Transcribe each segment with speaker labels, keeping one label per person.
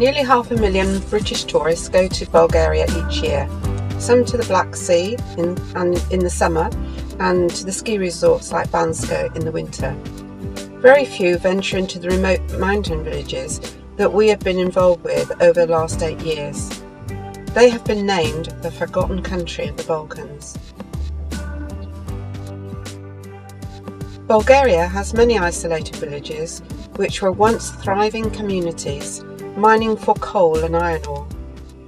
Speaker 1: Nearly 500,000 British tourists go to Bulgaria each year, some to the Black Sea in the summer and to the ski resorts like Bansko in the winter. Very few venture into the remote mountain villages that we have been involved with over the last 8 years. They have been named the forgotten country of the Balkans. Bulgaria has many isolated villages which were once thriving communities, mining for coal and iron ore.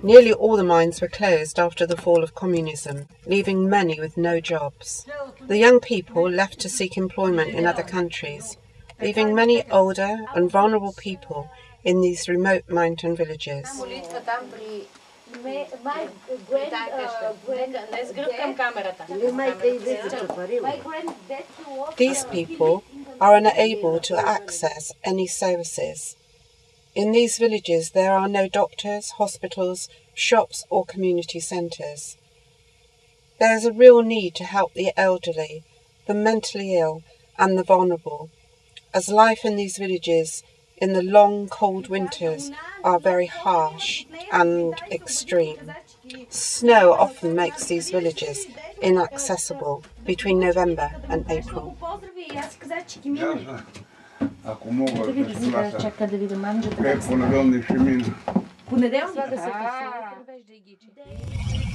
Speaker 1: Nearly all the mines were closed after the fall of communism, leaving many with no jobs. The young people left to seek employment in other countries, leaving many older and vulnerable people in these remote mountain villages. These people are unable to access any services. In these villages there are no doctors, hospitals, shops or community centres. There is a real need to help the elderly, the mentally ill and the vulnerable, as life in these villages in the long cold winters are very harsh and extreme. Snow often makes these villages inaccessible between November and April.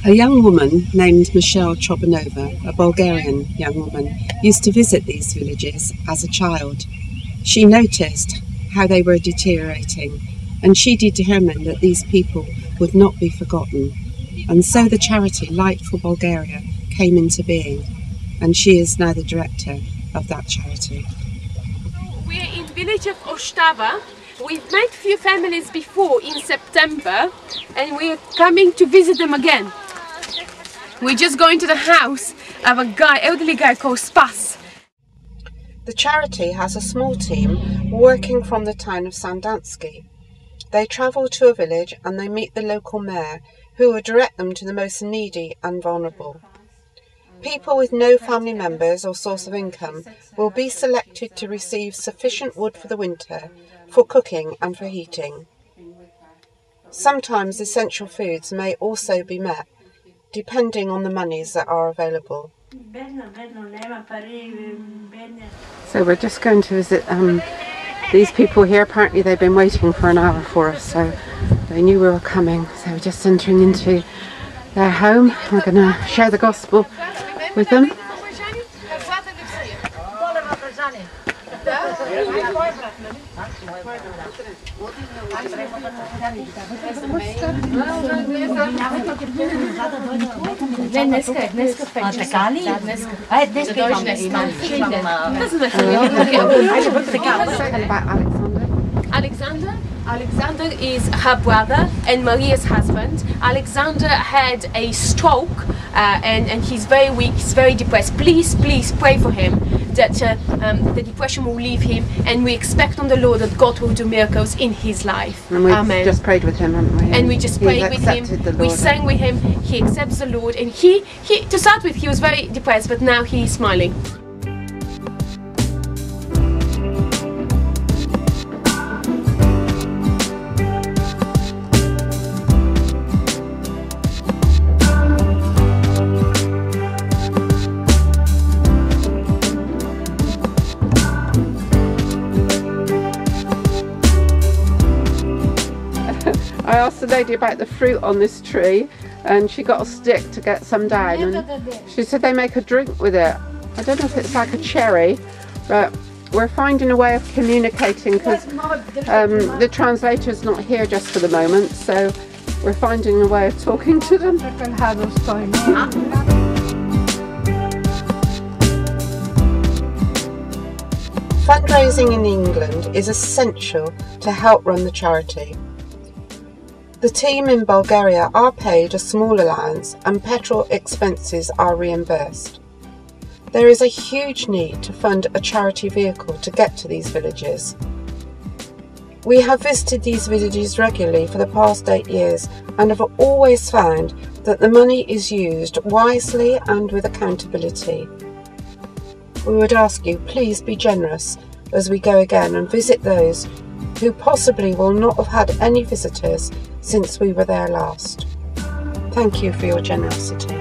Speaker 1: A young woman named Michelle Chobanova, a Bulgarian young woman, used to visit these villages as a child. She noticed how they were deteriorating, and she determined that these people would not be forgotten. And so the charity Light for Bulgaria came into being, and she is now the director of that charity.
Speaker 2: We're in the village of Ostava. We've met few families before in September, and we're coming to visit them again. We're just going to the house of a elderly guy called Spas.
Speaker 1: The charity has a small team working from the town of Sandanski. They travel to a village and they meet the local mayor, who will direct them to the most needy and vulnerable. People with no family members or source of income will be selected to receive sufficient wood for the winter, for cooking and for heating. Sometimes essential foods may also be met, depending on the monies that are available. So we're just going to visit these people here. Apparently they've been waiting for an hour for us, so they knew we were coming. So we're just entering into their home. We're going to share the gospel with them.
Speaker 2: Alexander is her brother and Maria's husband. Alexander had a stroke and he's very weak, he's very depressed. Please pray for him that the depression will leave him, and we expect on the Lord that God will do miracles in his life.
Speaker 1: And we
Speaker 2: Amen.
Speaker 1: just prayed with him, haven't we?
Speaker 2: And we just prayed with him, we sang with him, he accepts the Lord, and he to start with he was very depressed, but now he's smiling.
Speaker 1: I asked the lady about the fruit on this tree, and she got a stick to get some down, and she said they make a drink with it. I don't know if it's like a cherry, but we're finding a way of communicating because the translator's not here just for the moment, so we're finding a way of talking to them. Fundraising in England is essential to help run the charity. The team in Bulgaria are paid a small allowance and petrol expenses are reimbursed. There is a huge need to fund a charity vehicle to get to these villages. We have visited these villages regularly for the past 8 years and have always found that the money is used wisely and with accountability. We would ask you, please be generous as we go again and visit those who possibly will not have had any visitors since we were there last. Thank you for your generosity.